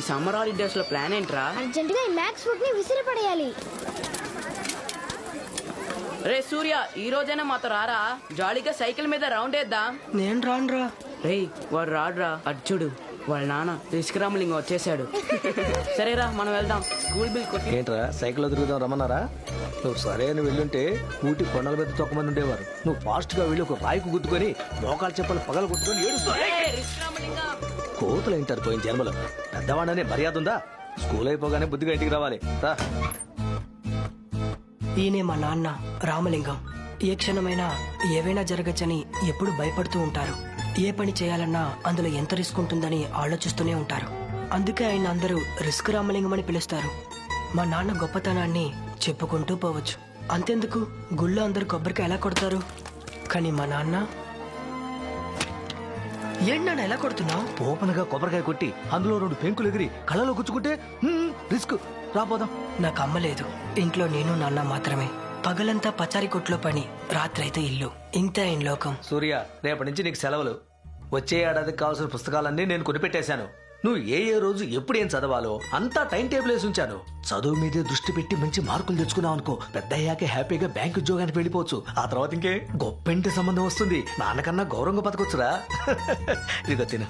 Summer holidays లో plan ఏంట్రా? అర్జెంటుగా ఈ మ్యాక్స్ ఫుడ్ ని విసిరి పడేయాలి. రే సూర్య, ఈ రోజైనా మాతో రారా, జాలీగా సైకిల్ మీద రౌండ్ వేద్దాం. నేను రానురా. రే వాడు రాడురా, అర్జుడు వాళ్ళ నాన్న రిస్కరామలింగం వచ్చేసాడు. సరేరా మనం వెళ్దాం. స్కూల్ బిల్ కొట్టి. ఏంట్రా సైకిల్లో తిరుగుదాం రమ్మన్నారా? నువ్వు సరే అని వెళ్ళుంటే ఊటి కొండల మీద తొక్కమంది ఉండేవారు. నువ్వు ఫాస్ట్ గా వెళ్ళి ఒక రాయికు గుద్దుకొని మోకాలు చెప్పలు పగలు కొట్టుకొని కోతులు ఏంటారు పోయిన జన్మలో. పెద్దవాడనే మర్యాద ఉందా? స్కూల్ అయిపోగానే బుద్ధిగా ఇంటికి రావాలి. ఈయనే మా నాన్న రామలింగం. ఏ క్షణమైనా ఏవైనా జరగచ్చని ఎప్పుడు భయపడుతూ ఉంటారు. ఏ పని చేయాలన్నా అందులో ఎంత రిస్క్ ఉంటుందని ఆలోచిస్తూనే ఉంటారు. అందుకే ఆయన అందరూ రిస్క్ రామలింగం అని పిలుస్తారు. మా నాన్న గొప్పతనాన్ని చెప్పుకుంటూ పోవచ్చు. అంతెందుకు, గుళ్ళో అందరు కొబ్బరికాయ ఎలా కొడతారు, కానీ మా నాన్న ఏంటి నాన్న ఎలా కొడుతున్నావు? ఓపెన్గా కొబ్బరికాయ కొట్టి అందులో 2 పెంకులు ఎగిరి కళ్ళలో గుచ్చుకుంటే రిస్క్. రాపోదాం. నాకు అమ్మ లేదు. ఇంట్లో నేను నాన్న మాత్రమే. పగలంతా పచారి కొట్లో పని, రాత్రైతే ఇల్లు. ఇంతే ఆయన లోకం. సూర్య, రేపటి నుంచి నీకు సెలవులు. వచ్చే ఏడాదికి కావాల్సిన పుస్తకాలన్నీ నేను కొనిపెట్టేశాను. నువ్వు ఏ రోజు ఎప్పుడు ఏం చదవాలో అంతా టైం టేబుల్ వేసి ఉంచాను. చదువు మీదే దృష్టి పెట్టి మంచి మార్కులు తెచ్చుకున్నావు అనుకో, పెద్ద అయ్యాకే హ్యాపీగా బ్యాంక్ ఉద్యోగానికి వెళ్ళిపోవచ్చు. ఆ తర్వాత ఇంకే గొప్పింటి సంబంధం వస్తుంది. నాన్నకన్నా గౌరవంగా బతకొచ్చురా. ఇదిగో తిన.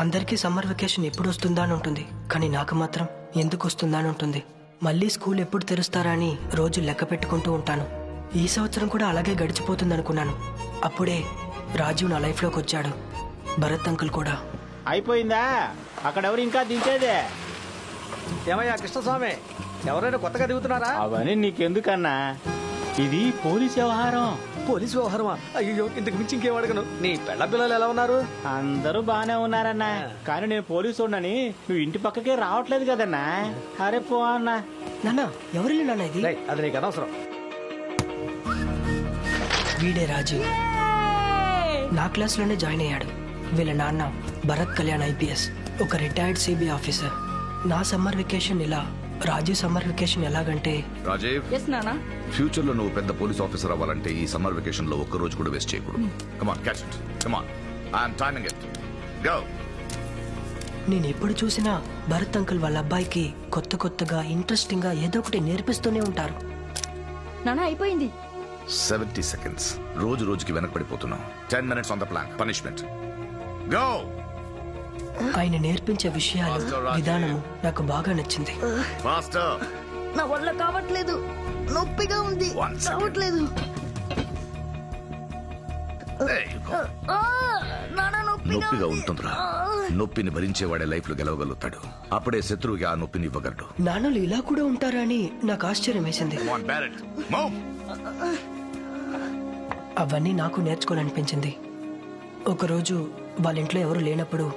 అందరికీ సమ్మర్ వెకేషన్ ఎప్పుడు వస్తుందా అని ఉంటుంది, కానీ నాకు మాత్రం ఎందుకు వస్తుందా అని ఉంటుంది. మళ్ళీ స్కూల్ ఎప్పుడు తెరుస్తారా అని రోజు లెక్క పెట్టుకుంటూ ఉంటాను. ఈ సంవత్సరం కూడా అలాగే గడిచిపోతుంది అనుకున్నాను. అప్పుడే రాజీవ్ నా లైఫ్లోకి వచ్చాడు. భరత్ అంకుల్ కూడా. అయిపోయిందా? అక్కడెవరు ఇంకా దించేదే? ఏమయ్యా కృష్ణస్వామి, ఎవరైనా కొత్తగా దిగుతున్నారా? అవన్నీ నీకెందుకన్నా, ఇది పోలీస్ వ్యవహారం. పోలీసు వ్యవహారమా? అయ్యో, ఇంతకు మించి ఇంకేం అడగను. నీ పెళ్ళ పిల్లలు ఎలా ఉన్నారు? అందరూ బానే ఉన్నారన్నా, కానీ నేను పోలీసు ఉన్నాని నువ్వు ఇంటి పక్కకే రావట్లేదు కదన్నా. అరే పో అన్నా. నాన్న ఎవరిల్లు నాన్న ఇది? అది నీకు అనవసరం. వీడే రాజీవ్. నా క్లాస్లోనే జాయిన్ అయ్యాడు. వీళ్ళ నాన్న భరత్ కళ్యాణ్ ఐపీఎస్, ఒక రిటైర్డ్ సిబిఐ ఆఫీసర్. నా సమ్మర్ వెకేషన్ ఇలా, రాజీవ్ సమ్మర్ వెకేషన్ ఎలాగంటే. రాజీవ్, ఫ్యూచర్ లో నువ్వు పెద్ద పోలీస్ ఆఫీసర్ అవ్వాలంటే ఈ సమ్మర్ వెకేషన్ లో ఒక్క రోజు కూడా వేస్ట్ చేయకూడదు. Come on, catch it. Come on, I am timing it. Go. నేను ఎప్పుడు చూసినా భరత్ అంకుల్ వాళ్ళ అబ్బాయికి కొత్తగా ఇంట్రెస్టింగ్ గా ఏదో ఒకటి నేర్పిస్తూనే ఉంటారు. నానా అయిపోయింది. 70 seconds. రోజుకి వెనకబడిపోతున్నావు. 10 minutes on the plan. Punishment. Go. ఆయన నేర్పించే విషయాలు, విధానము నాకు బాగా నచ్చింది. Faster. నా వల్ల కావట్లేదు, నొప్పిగా ఉంది, కావట్లేదు. నొప్పిగా ఉంటుందిరా. నొప్పిని భరించేవాడే లైఫ్ లో గెలవగలుగుతాడు. అప్పుడే శత్రువుకి ఆ నొప్పిని ఇవ్వగలడు. నాన్నలు ఇలా కూడా ఉంటారా అని నాకు ఆశ్చర్యం వేసింది. అవన్నీ నాకు నేర్చుకోవాలనిపించింది. ఒకరోజు వాళ్ళ ఇంట్లో ఎవరు లేనప్పుడు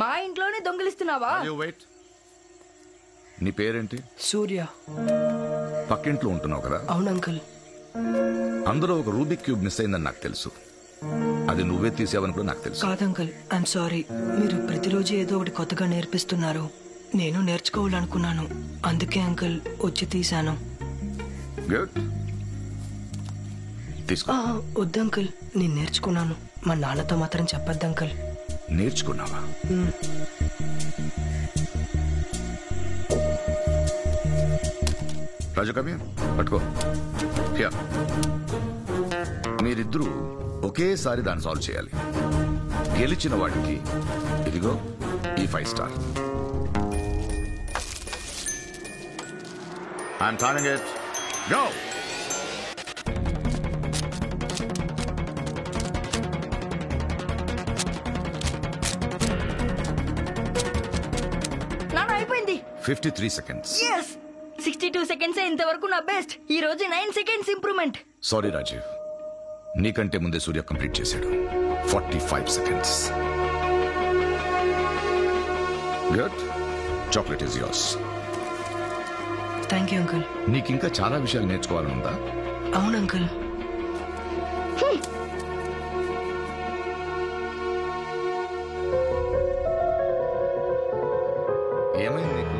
మా ఇంట్లోనే దొంగిలిస్తున్నావా? నీ పేరేంటి? సూర్య. పక్కింట్లో ఉంటున్నావు కదా? అవును అంకుల్. అందులో ఒక రూబిక్ క్యూబ్ మిస్ అయిందని నాకు తెలుసు. అది నువ్వే తీసావని కూడా నాకు తెలుసు. కాదు అంకుల్, ఐఎమ్ సారీ. మీరు ప్రతిరోజు ఏదో ఒకటి కొత్తగా నేర్పిస్తున్నారు. నేను నేర్చుకోవాలనుకున్నాను, అందుకే అంకుల్ వచ్చి తీశాను. గుడ్. తీసుకో. వద్దు అంకుల్, నేను నేర్చుకున్నాను. మా నాన్నతో మాత్రం చెప్పొద్దు అంకుల్. నేర్చుకున్నావా? రాజు కవి పట్టుకో. మీరిద్దరూ ఒకేసారి దాన్ని సాల్వ్ చేయాలి. గెలిచిన వాడికి ఇదిగో ఈ 5 star. I'm timing it. Go. నాన్న అయిపోయింది. 53 seconds. yes 62 seconds ఇంతవరకు నా బెస్ట్. ఈ రోజు 9 seconds ఇంప్రూవ్మెంట్. సారీ రాజీవ్, నీకంటే ముందే సూర్య కంప్లీట్ చేశాడు. 45 seconds. Good. Chocolate is yours. Thank you uncle. నీకింకా చాలా విషయాలు నేర్చుకోవాలని ఉందా? అవును అంకుల్. ఏమైంది నీకు?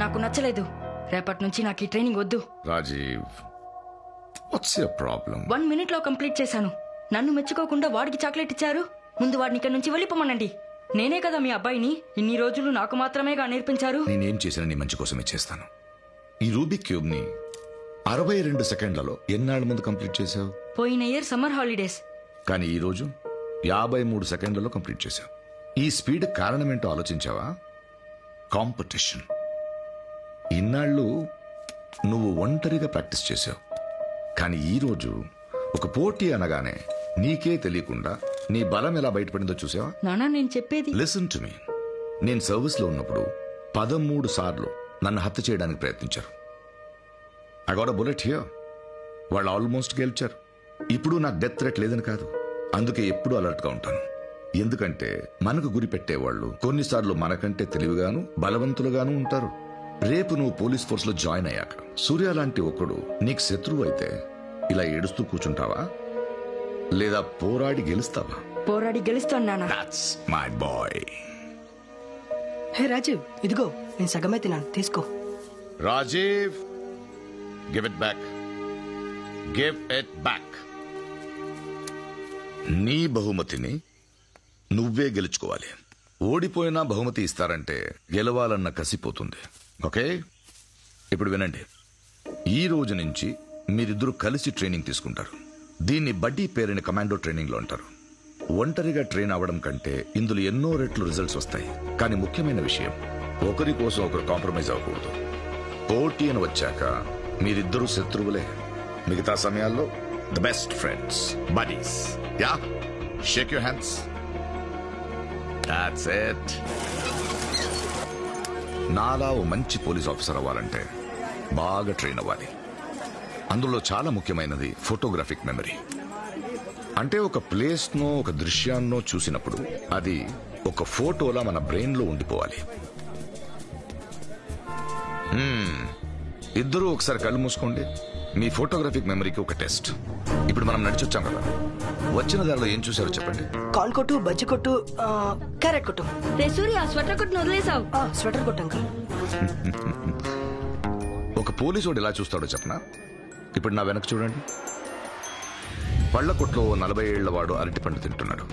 నాకు నచ్చలేదు. రేపటి నుంచి నాకు ఈ ట్రైనింగ్ వద్దు. Rajiv, what's your problem? 1 minute లో కంప్లీట్ చేశాను. నన్ను మెచ్చుకోకుండా వాడికి చాక్లెట్ ఇచ్చారు. ముందు వాడిని ఇక్కడ నుంచి వెళ్ళిపోమనండి. నేనే కదా మీ అబ్బాయిని. ఇన్ని రోజులు నాకు మాత్రమేగా నేర్పించారు. నేనేం చేసినా నీ మంచి కోసమే చేస్తాను. ఈ రూబిక్ క్యూబ్ ని 62 సెకండ్లలో ఎన్నాళ్ళ ముందు కంప్లీట్ చేశావు? పోయిన ఇయర్ సమ్మర్ హాలిడేస్. కానీ ఈ రోజు 53 సెకండ్లలో కంప్లీట్ చేశావు. ఈ స్పీడ్ కారణమేంటో ఆలోచించావా? కాంపిటీషన్. ఇన్నాళ్ళు నువ్వు ఒంటరిగా ప్రాక్టీస్ చేశావు. కానీ ఈ రోజు ఒక పోటీ అనగానే నీకే తెలియకుండా నీ బలం ఎలా బయటపడిందో చూసావా? నానా నేను చెప్పేది. Listen to me. నేను సర్వీస్ లో ఉన్నప్పుడు 13 సార్లు నన్ను హత్య చేయడానికి ప్రయత్నించారు. I got a bullet here. వాళ్ళు ఆల్మోస్ట్ గెలిచారు. ఇప్పుడు నాకు డెత్ థ్రెట్ లేదని కాదు. అందుకే ఎప్పుడూ అలర్ట్ గా ఉంటాను. ఎందుకంటే మనకు గురి పెట్టేవాళ్ళు కొన్నిసార్లు మనకంటే తెలివిగాను బలవంతులుగాను ఉంటారు. రేపు నువ్వు పోలీస్ ఫోర్స్ లో జాయిన్ అయ్యాక సూర్య లాంటి ఒకడు నీకు శత్రువు అయితే ఇలా ఏడుస్తూ కూర్చుంటావా, లేదా పోరాడి గెలుస్తావా? పోరాడి గెలుస్తాను నానా. That's my boy. హే రాజీవ్, ఇదిగో నేను సగమే తిన్నాను, తీసుకో. Rajiv, give it back. Give it back. నీ బహుమతిని నువ్వే గెలుచుకోవాలి. ఓడిపోయినా బహుమతి ఇస్తారంటే గెలవాలన్న కసిపోతుంది. ఓకే, ఇప్పుడు వినండి. ఈ రోజు నుంచి మీరిద్దరూ కలిసి ట్రైనింగ్ తీసుకుంటారు. దీన్ని బడ్డీ పేరుని కమాండో ట్రైనింగ్ లో అంటారు. ఒంటరిగా ట్రైన్ అవ్వడం కంటే ఇందులో ఎన్నో రెట్లు రిజల్ట్స్ వస్తాయి. కానీ ముఖ్యమైన విషయం, ఒకరి కోసం ఒకరు కాంప్రమైజ్ అవ్వకూడదు. పోటీ అని వచ్చాక మీరిద్దరూ శత్రువులే. మిగతా సమయాల్లో the best friends, buddies. Yeah, shake your hands. That's it. నాలా ఓ మంచి పోలీస్ ఆఫీసర్ అవ్వాలంటే బాగా ట్రైన్ అవ్వాలి. అందులో చాలా ముఖ్యమైనది ఫోటోగ్రాఫిక్ మెమరీ. అంటే ఒక ప్లేస్ నో ఒక దృశ్యాన్నో చూసినప్పుడు అది ఒక ఫోటోలా మన బ్రెయిన్ లో ఉండిపోవాలి. ఇద్దరూ ఒకసారి కళ్ళు మూసుకోండి. మీ ఫోటోగ్రాఫిక్ మెమరీకి ఒక టెస్ట్. ఇప్పుడు మనం నడిచొచ్చాం కదా, వచ్చిన దారిలో ఏం చూసారో చెప్పండి. కార్న్ కొట్టు, బజ్జి కొట్టు, క్యారెట్ కొట్టు. రే సూర్య, స్వెటర్ కొట్టును వదిలేసావు. స్వెటర్ కొట్టు అంకుల్. ఒక పోలీసు వాడు ఎలా చూస్తాడో చెప్పనా? ఇప్పుడు నా వెనక చూడండి. పళ్ల కొట్లో 40 ఏళ్ల వాడు అరటి పండు తింటున్నాడు.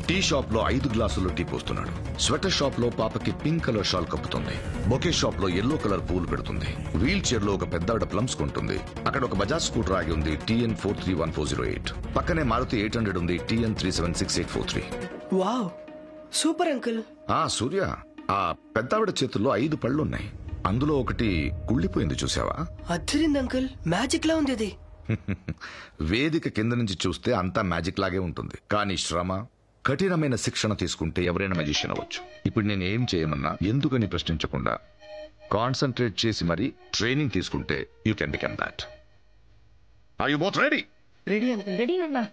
టీ షాప్ లో 5 గ్లాసుల్లో టీ పోస్తున్నాడు. స్వెటర్ షాప్ లో పాపకి పింక్ కలర్ షాల్ కప్పుతుంది. బొకే షాప్ లో ఎల్లో కలర్ పూలు పెడుతుంది. వీల్ చైర్ లో ఒక పెద్దావిడ ప్లమ్స్ కొంటుంది. అక్కడ ఒక బజాజ్ స్కూటర్ ఆగి ఉంది, TN 431408. పక్కనే మారుతి 800 ఉంది, TN 376843. Wow, super uncle. Surya, ఆ పెద్దావిడ చేతుల్లో 5 పళ్ళున్నాయి. అందులో ఒకటి కుళ్ళిపోయింది, చూసావా? అదిరింది అంకుల్, మ్యాజిక్ లా ఉంది అది. వేదిక కింద నుంచి చూస్తే అంతా మ్యాజిక్ లాగే ఉంటుంది. కానీ శ్రమ, కఠినమైన శిక్షణ తీసుకుంటే ఎవరైనా మ్యాజిషియన్ అవ్వచ్చు. ఇప్పుడు నేను ఏం చేయమన్నా ఎందుకని ప్రశ్నించకుండా కాన్సన్ట్రేట్ చేసి మరి ట్రైనింగ్ తీసుకుంటే you can become that. Are you both ready? Ready uncle. Ready అన్నా.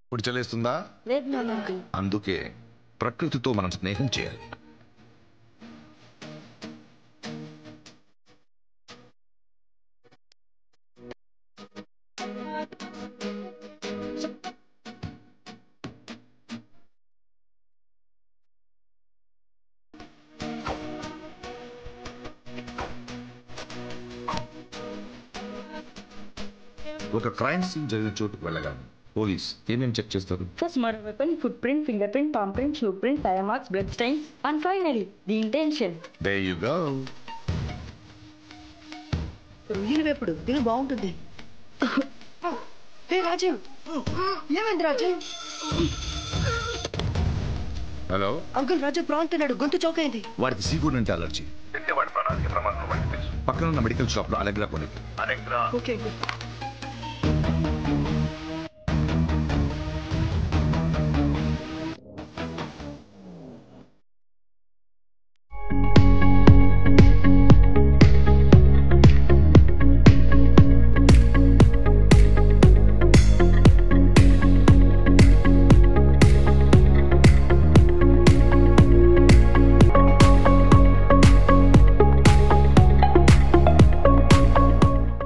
ఇప్పుడు చలేస్తుందా? లేదు నాన్న. అందుకే ప్రకృతితో మనం స్నేహం చేయాలి. ఒక క్రైమ్ సీన్ జరిగిన చోటుకు వెళ్ళగానే పోలీస్ ఏమేమి చెక్ చేస్తారు? First, murder weapon, footprint, fingerprint, palm print, shoe print, tire marks, blood stains, and finally, the intention. There you go. రొయ్యలు వేపుడు తిను, బాగుంటుంది. హే రాజీవ్, ఏమైంది Rajiv? Hello uncle, Rajiv prawn తిన్నాడు, గొంతు చౌకైంది. వాడికి సీ ఫుడ్ అంటే అలర్జీ. పక్కన ఉన్న మెడికల్ షాప్ లో అలెగ్రా కొని. Okay uncle.